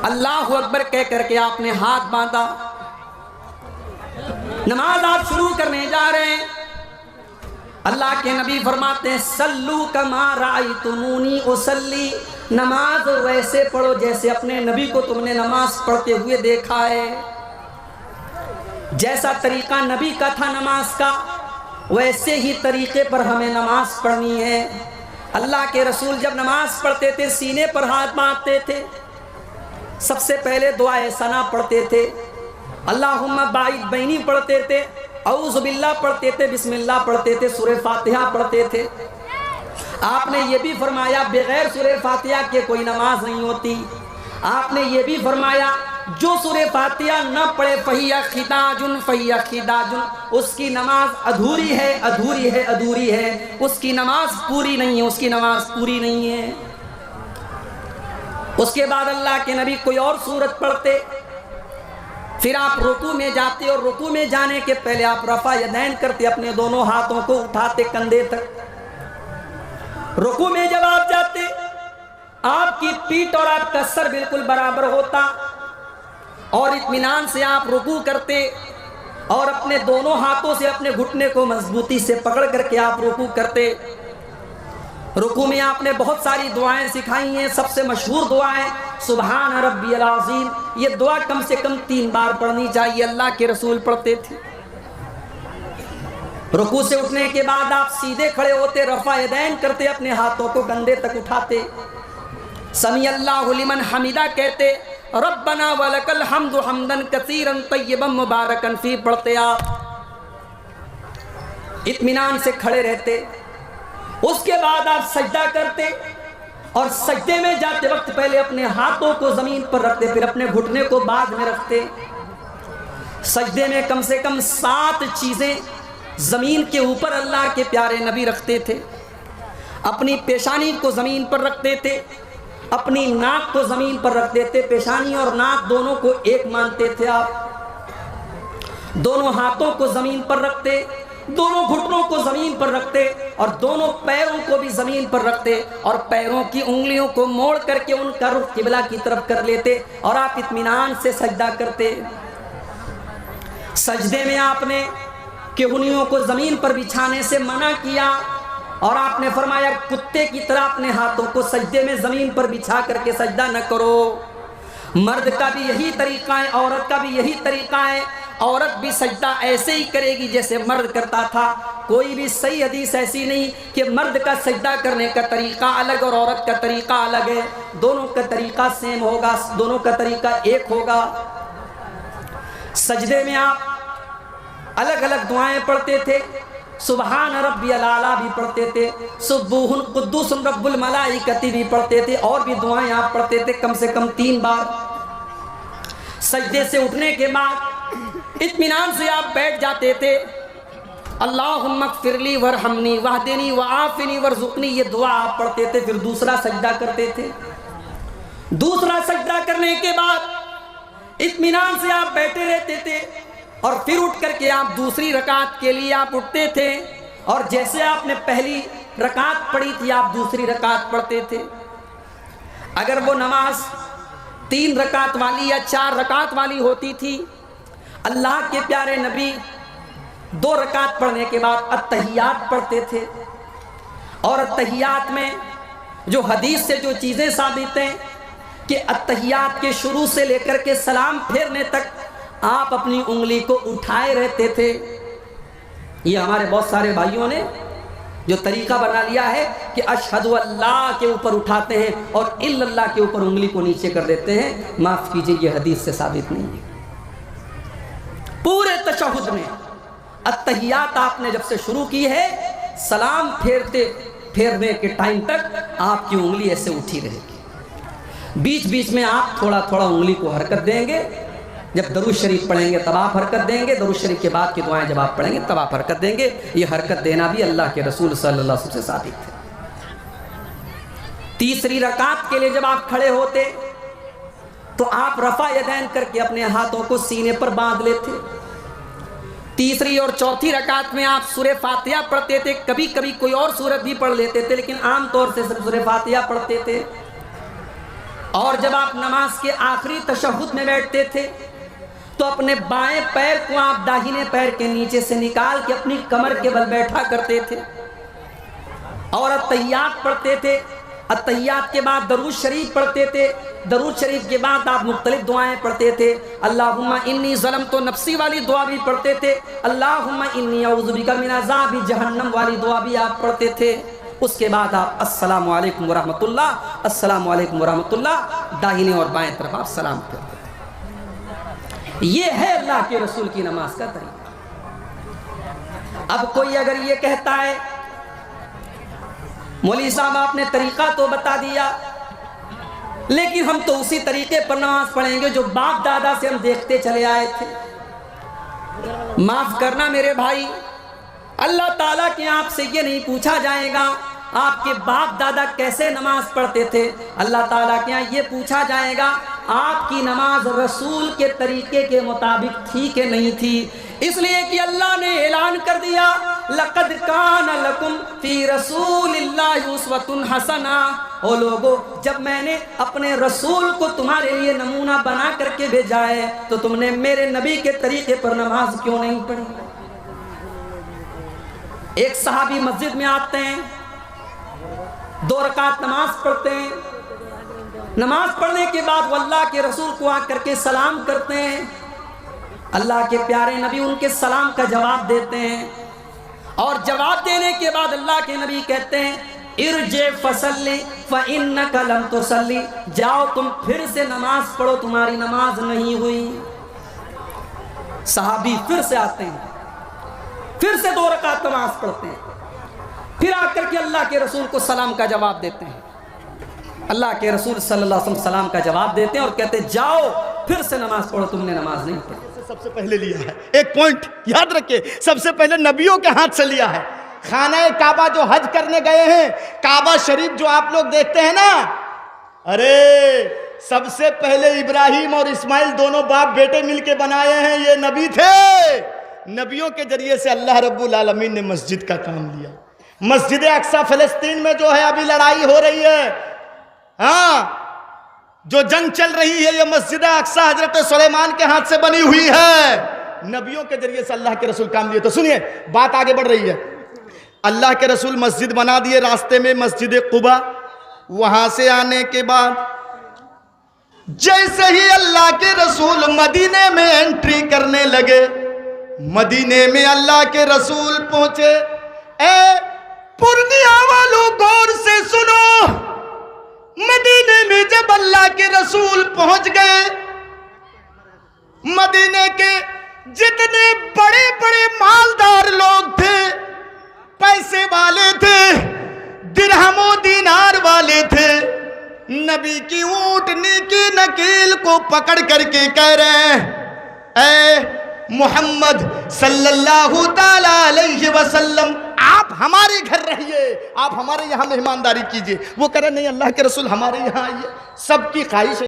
اللہ اکبر کہہ کر کے آپ نے ہاتھ باندھا، نماز آپ شروع کرنے جا رہے ہیں۔ اللہ کے نبی فرماتے ہیں سلو کما رأیتمونی اصلی، نماز ویسے پڑھو جیسے اپنے نبی کو تم نے نماز پڑھتے ہوئے دیکھا ہے۔ جیسا طریقہ نبی کا تھا نماز کا، ویسے ہی طریقے پر ہمیں نماز پڑھنی ہے۔ اللہ کے رسول جب نماز پڑھتے تھے سینے پر ہاتھ باندھتے تھے، سب سے پہلے دعائے ثنا پڑھتے تھے، اللہم باعث بینی پڑھتے تھے، اعوذ باللہ پڑھتے تھے، بسم اللہ پڑھتے تھے، سورہ فاتحہ پڑھتے تھے۔ آپ نے یہ بھی فرمایا بغیر سورہ فاتحہ کے کوئی نماز نہیں ہوتی۔ آپ نے یہ بھی فرمایا جو سورہ فاتحہ نہ پڑھے فہی خداجن فہی خداجن، اس کی نماز ادھوری ہے، ادھوری ہے، ادھوری ہے، اس کی نماز پوری نہیں ہے، اس کی نماز پوری نہیں ہے۔ اس کے بعد اللہ کے نبی کوئی اور سورت پڑھتے، پھر آپ رکوع میں جاتے اور رکوع میں جانے کے پہلے آپ رفع یدین کرتے، اپنے دونوں ہاتھوں کو اٹھاتے کندھے تک۔ رکوع میں جب آپ جاتے آپ کی پیٹھ اور آپ کا سر بالکل برابر ہوتا اور اطمینان سے آپ رکوع کرتے اور اپنے دونوں ہاتھوں سے اپنے گھٹنے کو مضبوطی سے پکڑ کر کے آپ رکوع کرتے۔ رکوع میں آپ نے بہت ساری دعائیں سکھائی ہیں، سب سے مشہور دعا ہے سبحان ربی العظیم۔ یہ دعا کم سے کم 3 بار پڑھنی چاہیے، اللہ کے رسول پڑھتے تھے۔ رکوع سے اٹھنے کے بعد آپ سیدھے کھڑے ہوتے، رفع یدین کرتے، اپنے ہاتھوں کو کندھے تک اٹھاتے، سمیع اللہ لمن حمیدہ کہتے، ربنا ولک الحمد حمدا کثیرا طیبا مبارکا فی پڑھتے آپ، اطمینان سے کھڑے رہتے۔ اس کے بعد آپ سجدہ کرتے اور سجدے میں جاتے وقت پہلے اپنے ہاتھوں کو زمین پر رکھتے، پھر اپنے گھٹنے کو بعد میں رکھتے۔ سجدے میں کم سے کم 7 چیزیں زمین کے اوپر اللہ کے پیارے نبی رکھتے تھے۔ اپنی پیشانی کو زمین پر رکھتے تھے، اپنی ناک کو زمین پر رکھتے تھے، پیشانی اور ناک دونوں کو ایک مانتے تھے آپ، دونوں ہاتھوں کو زمین پر رکھتے، دونوں گھٹنوں کو زمین پر رکھتے اور دونوں پیروں کو بھی زمین پر رکھتے اور پیروں کی انگلیوں کو موڑ کر کے ان کا رخ قبلہ کی طرف کر لیتے اور آپ اطمینان سے سجدہ کرتے۔ سجدے میں آپ نے کہنیوں کو زمین پر بچھانے سے منع کیا اور آپ نے فرمایا کتے کی طرح اپنے ہاتھوں کو سجدے میں زمین پر بچھا کر کے سجدہ نہ کرو۔ مرد کا بھی یہی طریقہ ہے، عورت کا بھی یہی طریقہ ہے، عورت بھی سجدہ ایسے ہی کرے گی جیسے مرد کرتا تھا۔ کوئی بھی صحیح حدیث ایسی نہیں کہ مرد کا سجدہ کرنے کا طریقہ الگ اور عورت کا طریقہ الگ ہے، دونوں کا طریقہ سیم ہوگا، دونوں کا طریقہ ایک ہوگا۔ سجدے میں آپ الگ الگ دعائیں پڑھتے تھے، سبحان ربی الاعلیٰ بھی پڑھتے تھے، سبوح قدوس رب الملائکۃ بھی پڑھتے تھے، اور بھی دعائیں آپ پڑھتے تھے کم سے کم 3 بار۔ سجدے سے اٹھنے کے بعد اطمینان سے آپ بیٹھ جاتے تھے، اللہم اغفر لی ورحمنی واہدنی وعافنی ورزقنی، یہ دعا آپ پڑھتے تھے، پھر دوسرا سجدہ کرتے تھے۔ دوسرا سجدہ کرنے کے بعد اطمینان سے آپ بیٹھے رہتے تھے اور پھر اٹھ کر کے آپ دوسری رکعت کے لیے آپ اٹھتے تھے اور جیسے آپ نے پہلی رکعت پڑھی تھی آپ دوسری رکعت پڑھتے تھے۔ اگر وہ نماز 3 رکعت والی یا 4 رکعت والی ہوتی تھی، اللہ کے پیارے نبی 2 رکعت پڑھنے کے بعد التحیات پڑھتے تھے، اور التحیات میں جو حدیث سے جو چیزیں ثابت ہیں کہ التحیات کے شروع سے لے کر کے سلام پھیرنے تک آپ اپنی انگلی کو اٹھائے رہتے تھے۔ یہ ہمارے بہت سارے بھائیوں نے جو طریقہ بنا لیا ہے کہ اشہد اللہ کے اوپر اٹھاتے ہیں اور الا اللہ کے اوپر انگلی کو نیچے کر دیتے ہیں، معاف کیجئے یہ حدیث سے ثابت نہیں ہے۔ پورے تشہد میں التحیات آپ نے جب سے شروع کی ہے، سلام پھیرنے کے ٹائم تک آپ کی انگلی ایسے اٹھی رہے گی، بیچ بیچ میں آپ تھوڑا تھوڑا انگلی کو حرکت دیں گے، جب درود شریف پڑھیں گے تب آپ حرکت دیں گے، درود شریف کے بعد کی دعائیں جب آپ پڑھیں گے تب آپ حرکت دیں گے۔ یہ حرکت دینا بھی اللہ کے رسول صلی اللہ علیہ وسلم سے ثابت ہے۔ تیسری رکعت کے لیے جب آپ کھڑے ہوتے تو آپ رفع یدین کر کے اپنے ہاتھوں کو سینے پر باندھ لیتے۔ تیسری اور چوتھی رکعت میں آپ سورہ فاتحہ پڑھتے تھے، کبھی کبھی کوئی اور سورت بھی پڑھ لیتے تھے لیکن عام طور سے صرف سورہ فاتحہ پڑھتے تھے۔ اور جب آپ نماز کے آخری تشہد میں بیٹھتے تھے تو اپنے بائیں پیر کو آپ داہنے پیر کے نیچے سے نکال کے اپنی کمر کے بل بیٹھا کرتے تھے اور اتحیات پڑھتے تھے. اتحیات کے بعد درود شریف پڑھتے تھے. درود شریف کے بعد آپ مختلف دعائیں پڑھتے تھے. اللہم انی ظلمت نفسی والی دعا بھی پڑھتے تھے. اللہم انی اعوذ بک من عذاب جہنم والی دعا بھی آپ پڑھتے تھے. اس کے بعد آپ السلام علیکم ورحمۃ اللہ، السلام علیکم ورحمۃ اللہ، داہنے اور بائیں طرف آپ سلام کرتے تھے. یہ ہے اللہ کے رسول کی نماز کا طریقہ. اب کوئی اگر یہ کہتا ہے مولوی صاحب آپ نے طریقہ تو بتا دیا لیکن ہم تو اسی طریقے پر نماز پڑھیں گے جو باپ دادا سے ہم دیکھتے چلے آئے تھے. معاف کرنا میرے بھائی، اللہ تعالیٰ کے آپ سے یہ نہیں پوچھا جائے گا آپ کے باپ دادا کیسے نماز پڑھتے تھے. اللہ تعالیٰ کے یہاں یہ پوچھا جائے گا آپ کی نماز رسول کے طریقے کے مطابق تھی کہ نہیں تھی. اس لیے کہ اللہ نے اعلان کر دیا لَقَدْ كَانَ لَكُمْ فِي رَسُولِ اللَّهِ أُسْوَةٌ حَسَنَةٌ. او لوگو، جب میں نے اپنے رسول کو تمہارے لیے نمونہ بنا کر کے بھیجا ہے تو تم نے میرے نبی کے طریقے پر نماز کیوں نہیں پڑھی؟ ایک صحابی مسجد میں آتے ہیں، 2 رکعت نماز پڑھتے ہیں. نماز پڑھنے کے بعد وہ اللہ کے رسول کو آ کر کے سلام کرتے ہیں. اللہ کے پیارے نبی ان کے سلام کا جواب دیتے ہیں اور جواب دینے کے بعد اللہ کے نبی کہتے ہیں ارجع فصلی فإنک لم تصلی. جاؤ تم پھر سے نماز پڑھو، تمہاری نماز نہیں ہوئی. صحابی پھر سے آتے ہیں، پھر سے 2 رکعت نماز پڑھتے ہیں، پھر آ کر کے اللہ کے رسول کو سلام کا جواب دیتے ہیں. اللہ کے رسول صلی اللہ علیہ وسلم سلام کا جواب دیتے ہیں اور کہتے ہیں جاؤ پھر سے نماز پڑھو، تم نے نماز نہیں پڑھی. سب سے پہلے لیا ہے، ایک پوائنٹ یاد رکھیں، سب سے پہلے نبیوں کے ہاتھ سے لیا ہے. خانہ کعبہ جو حج کرنے گئے ہیں، کعبہ شریف جو آپ لوگ دیکھتے ہیں نا، ارے سب سے پہلے ابراہیم اور اسماعیل دونوں باپ بیٹے مل کے بنائے ہیں، یہ نبی تھے. نبیوں کے ذریعے سے اللہ رب العالمین نے مسجد کا کام لیا. مسجد اقصی فلسطین میں جو ہے ابھی لڑائی ہو رہی ہے، ہاں جو جنگ چل رہی ہے، یہ مسجد اقصی حضرت سلیمان کے ہاتھ سے بنی ہوئی ہے. نبیوں کے ذریعے سے اللہ کے رسول کام لیے. تو سنیے بات آگے بڑھ رہی ہے. اللہ کے رسول مسجد بنا دیے، راستے میں مسجد قباء. وہاں سے آنے کے بعد جیسے ہی اللہ کے رسول مدینے میں انٹری کرنے لگے، مدینے میں اللہ کے رسول پہنچے. اے پورنیہ والوں غور سے سنو، مدینے میں جب اللہ کے رسول پہنچ گئے، مدینے کے جتنے بڑے بڑے مالدار لوگ تھے، پیسے والے تھے، درہم و دینار والے تھے، نبی کی اونٹنی کی نکیل کو پکڑ کر کے کہہ رہے ہیں اے محمد صلی اللہ تعالی علیہ وسلم، آپ ہمارے گھر رہیے، آپ ہمارے یہاں مہمانداری کیجئے. وہ کہہ رہے نہیں اللہ کے رسول ہمارے یہاں آئیے. سب کی خواہش ہے